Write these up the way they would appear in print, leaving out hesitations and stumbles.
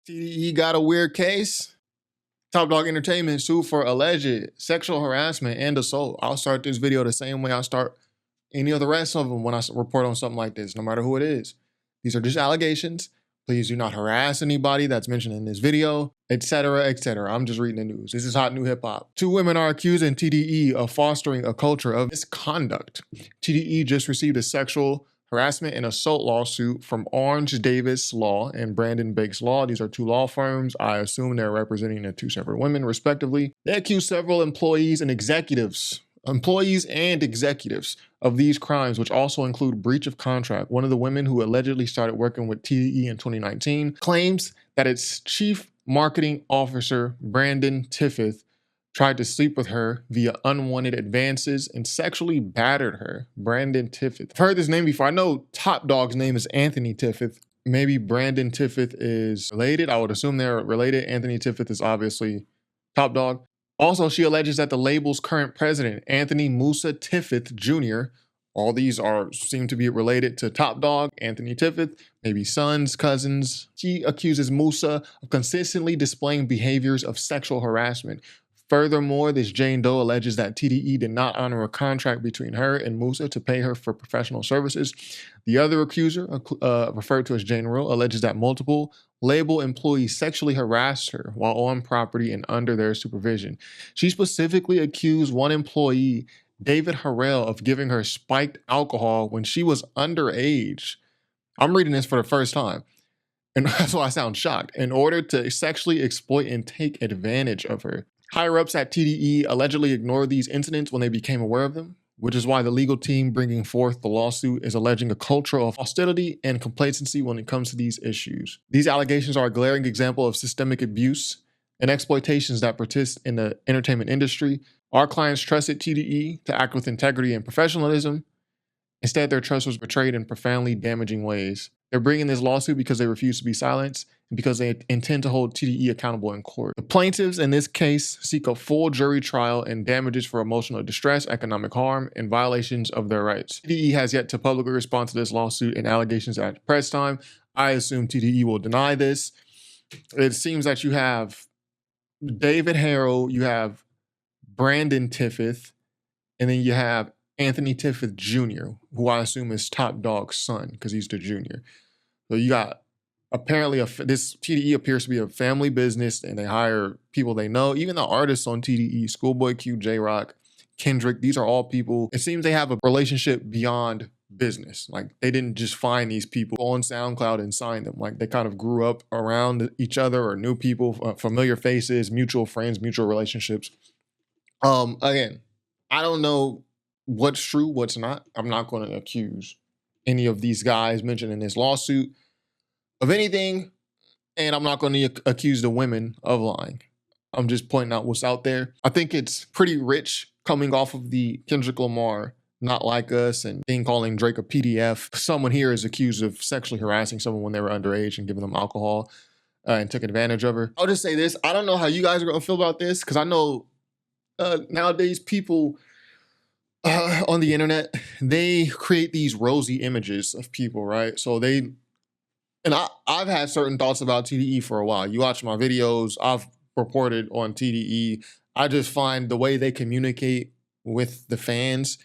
TDE got a weird case. Top Dog Entertainment sued for alleged sexual harassment and assault. I'll start this video the same way I start any of the rest of them when I report on something like this, no matter who it is. These are just allegations. Please do not harass anybody that's mentioned in this video, etc., etc. I'm just reading the news. This is hot new hip hop. Two women are accusing TDE of fostering a culture of misconduct. TDE just received a sexual harassment and assault lawsuit from Orange Davis Law and Brandon Bakes Law. These are two law firms. I assume they're representing the two separate women, respectively. They accuse several employees and executives of these crimes, which also include breach of contract. One of the women, who allegedly started working with TDE in 2019, claims that its chief marketing officer, Brandon Tiffith, tried to sleep with her via unwanted advances and sexually battered her. Brandon Tiffith. I've heard this name before. I know Top Dog's name is Anthony Tiffith. Maybe Brandon Tiffith is related. I would assume they're related. Anthony Tiffith is obviously Top Dog. Also, she alleges that the label's current president, Anthony Musa Tiffith Jr., all these seem to be related to Top Dog, Anthony Tiffith, maybe sons, cousins. She accuses Musa of consistently displaying behaviors of sexual harassment. Furthermore, this Jane Doe alleges that TDE did not honor a contract between her and Musa to pay her for professional services. The other accuser, referred to as Jane Rowe, alleges that multiple label employees sexually harassed her while on property and under their supervision. She specifically accused one employee, David Harrell, of giving her spiked alcohol when she was underage. I'm reading this for the first time, and that's why I sound shocked, in order to sexually exploit and take advantage of her. Higher-ups at TDE allegedly ignored these incidents when they became aware of them, which is why the legal team bringing forth the lawsuit is alleging a culture of hostility and complacency when it comes to these issues. These allegations are a glaring example of systemic abuse and exploitations that persist in the entertainment industry. Our clients trusted TDE to act with integrity and professionalism. Instead, their trust was betrayed in profoundly damaging ways. They're bringing this lawsuit because they refuse to be silenced and because they intend to hold TDE accountable in court. The plaintiffs in this case seek a full jury trial and damages for emotional distress, economic harm, and violations of their rights. TDE has yet to publicly respond to this lawsuit and allegations at press time. I assume TDE will deny this. It seems that you have David Harrell, you have Brandon Tiffith, and then you have Anthony Tiffith Jr., who I assume is Top Dog's son because he's the junior. So you got apparently this TDE appears to be a family business, and they hire people they know. Even the artists on TDE, Schoolboy Q, J-Rock, Kendrick, these are all people. It seems they have a relationship beyond business. Like, they didn't just find these people on SoundCloud and sign them. Like, they kind of grew up around each other or knew people, familiar faces, mutual friends, mutual relationships. Again, I don't know what's true, what's not. I'm not going to accuse any of these guys mentioned in this lawsuit of anything, and I'm not going to accuse the women of lying. I'm just pointing out what's out there. I think it's pretty rich coming off of the Kendrick Lamar Not Like Us and calling Drake a PDF. Someone here is accused of sexually harassing someone when they were underage and giving them alcohol and took advantage of her. I'll just say this. I don't know how you guys are going to feel about this, because I know nowadays people on the internet, they create these rosy images of people, right? So I've had certain thoughts about TDE for a while. You watch my videos, I've reported on TDE. I just find the way they communicate with the fans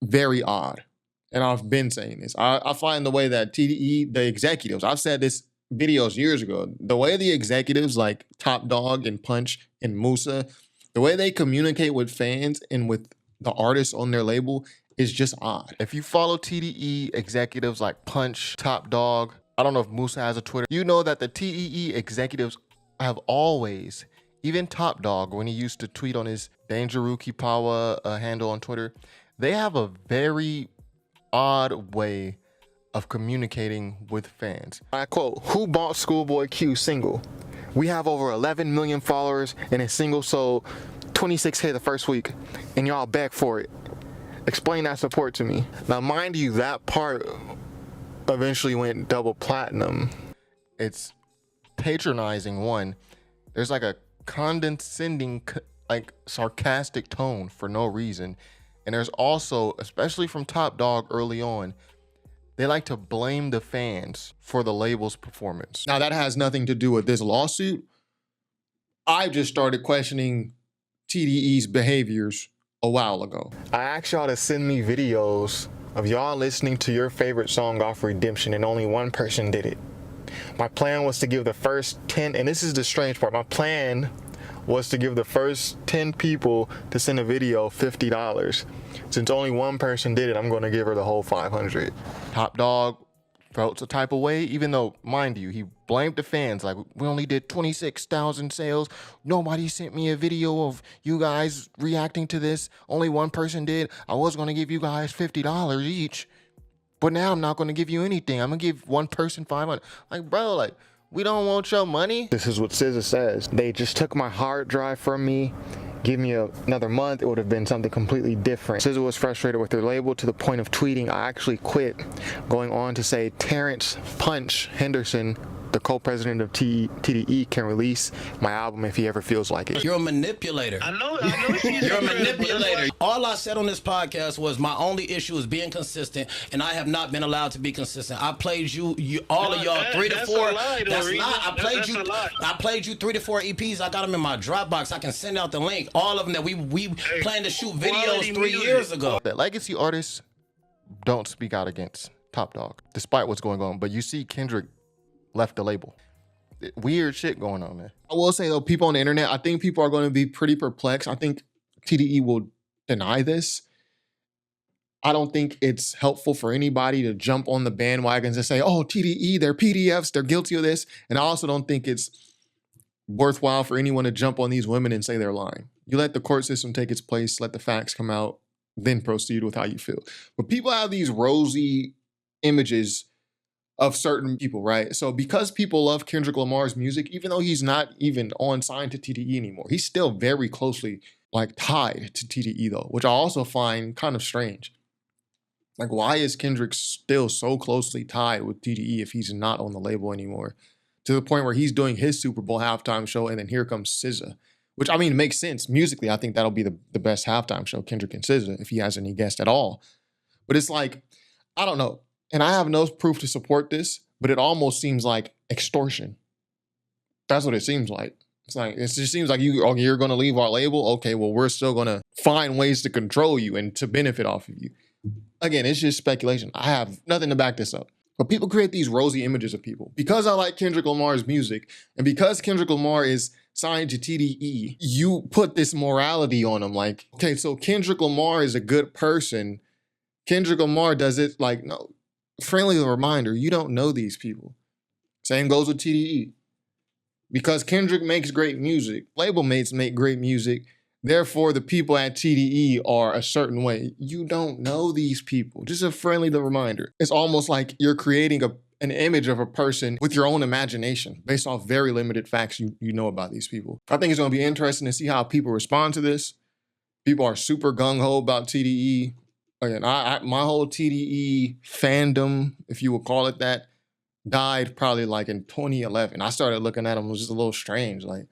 very odd. And I've been saying this. I find the way that TDE, the executives, I've said this videos years ago, the way the executives like Top Dog and Punch and Musa, the way they communicate with fans and with the artists on their label is just odd. If you follow TDE executives like Punch, Top Dog, I don't know if Musa has a Twitter, you know that the TDE executives have always, even Top Dog, when he used to tweet on his Dangeruki Power handle on Twitter, they have a very odd way of communicating with fans. I quote, "Who bought Schoolboy Q single? We have over 11 million followers and his single sold 26K the first week, and y'all beg for it. Explain that support to me." Now, mind you, that part eventually went double platinum. It's patronizing, one. There's like a condescending, like sarcastic tone for no reason. And there's also, especially from Top Dog early on, They like to blame the fans for the label's performance. Now, that has nothing to do with this lawsuit. I just started questioning TDE's behaviors a while ago. I asked y'all to send me videos of y'all listening to your favorite song off Redemption, and only one person did it. My plan was to give the first 10, and this is the strange part, my plan was to give the first 10 people to send a video $50. Since only one person did it, I'm gonna give her the whole 500. Top Dog felt a type of way, even though, mind you, he blamed the fans, like, we only did 26,000 sales. Nobody sent me a video of you guys reacting to this. Only one person did. I was gonna give you guys $50 each, but now I'm not gonna give you anything. I'm gonna give one person 500. Like, bro, like, we don't want your money. This is what SZA says. They just took my hard drive from me. Give me another month, it would have been something completely different. SZA was frustrated with their label to the point of tweeting, I actually quit, going on to say Terrence Punch Henderson, the co-president of TDE, can release my album if he ever feels like it. You're a manipulator. I know You're a manipulator. All I said on this podcast was my only issue is being consistent, and I have not been allowed to be consistent. I played all of y'all 3 to 4. That's not. I played you 3 to 4 EPs. I got them in my Dropbox. I can send out the link. All of them that we planned to shoot videos 3 years ago. That legacy artists don't speak out against Top Dog, despite what's going on. But you see Kendrick left the label. Weird shit going on, man. I will say though, people on the internet, I think people are going to be pretty perplexed. I think TDE will deny this. I don't think it's helpful for anybody to jump on the bandwagons and say, oh, TDE, they're PDFs, they're guilty of this. And I also don't think it's worthwhile for anyone to jump on these women and say they're lying. You let the court system take its place, let the facts come out, then proceed with how you feel. But people have these rosy images of certain people, right? So because people love Kendrick Lamar's music, even though he's not even on signed to TDE anymore, he's still very closely like tied to TDE though, which I also find kind of strange. Like, why is Kendrick still so closely tied with TDE if he's not on the label anymore? To the point where he's doing his Super Bowl halftime show and then here comes SZA, which I mean makes sense. Musically, I think that'll be the best halftime show, Kendrick and SZA, if he has any guest at all. But it's like, I don't know. And I have no proof to support this, but it almost seems like extortion. That's what it seems like. It's like, it just seems like you're going to leave our label. Okay, well, we're still going to find ways to control you and to benefit off of you. Again, it's just speculation. I have nothing to back this up. But people create these rosy images of people. Because I like Kendrick Lamar's music, and because Kendrick Lamar is signed to TDE, you put this morality on him. Like, okay, so Kendrick Lamar is a good person. Kendrick Lamar does it like, no. Friendly reminder, you don't know these people. Same goes with TDE. Because Kendrick makes great music, label mates make great music, therefore the people at TDE are a certain way. You don't know these people. Just a friendly reminder. It's almost like you're creating an image of a person with your own imagination based off very limited facts you know about these people. I think it's going to be interesting to see how people respond to this. People are super gung-ho about TDE. Again, my whole TDE fandom, if you would call it that, died probably like in 2011. I started looking at them, it was just a little strange. Like,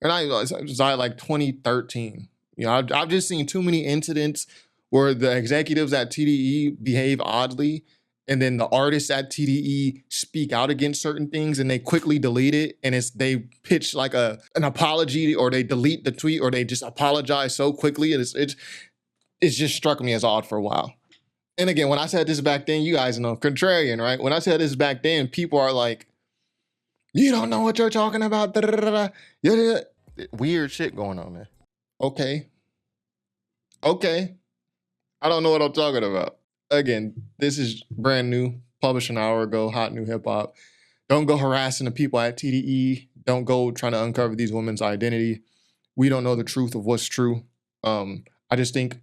and I died like 2013. You know, I've just seen too many incidents where the executives at TDE behave oddly, and then the artists at TDE speak out against certain things, and they quickly delete it, and they pitch like an apology, or they delete the tweet, or they just apologize so quickly, and it's just struck me as odd for a while. And again, when I said this back then, you guys know, contrarian, right? When I said this back then, people are like, you don't know what you're talking about. Da, da, da, da. Weird shit going on, man. Okay. I don't know what I'm talking about. Again, this is brand new, published an hour ago, hot new hip hop. Don't go harassing the people at TDE. Don't go trying to uncover these women's identity. We don't know the truth of what's true. I just think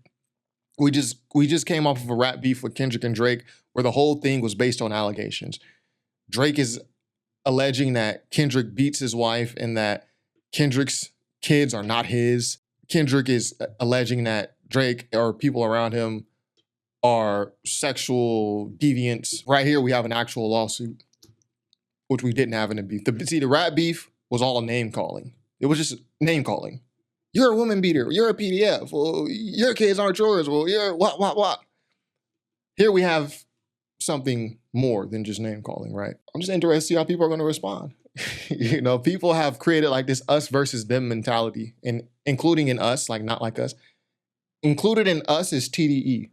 we just came off of a rap beef with Kendrick and Drake where the whole thing was based on allegations. Drake is alleging that Kendrick beats his wife and that Kendrick's kids are not his. Kendrick is alleging that Drake or people around him are sexual deviants. Right here, we have an actual lawsuit, which we didn't have in the beef. The rap beef was all name calling. It was just name calling. You're a woman beater. You're a PDF. Well, your kids aren't yours. Well, you're what. Here we have something more than just name calling, right? I'm just interested to see how people are going to respond. You know, people have created like this us versus them mentality, and including in us, like not like us. Included in us is TDE.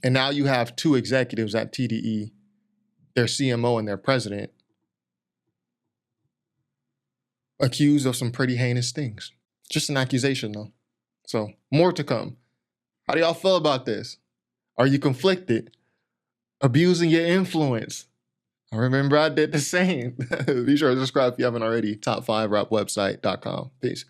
And now you have two executives at TDE, their CMO and their president, accused of some pretty heinous things. Just an accusation, though. So more to come. How do y'all feel about this? Are you conflicted? Abusing your influence? I remember I did the same. Be sure to subscribe if you haven't already. Top5rapwebsite.com. Peace.